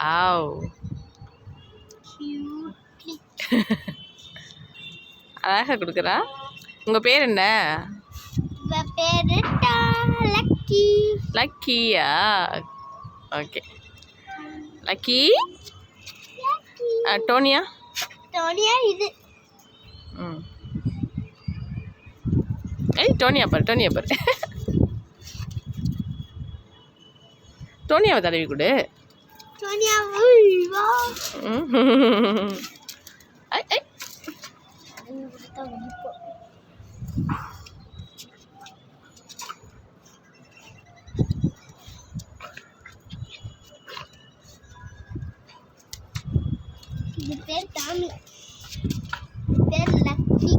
ஆவ் அழகாக கொடுக்குறா. உங்கள் பேர் என்ன? பேரு லக்கி. லக்கியா? ஓகே. லக்கி. டோனியா? டோனியா இது. ஏய் டோனியா பாரு, டோனியா பாரு. டோனியாவை தடவி கொடு. டோனியா வா. ஐ ஐ இது பேர் டாமி. பேர் லக்கி.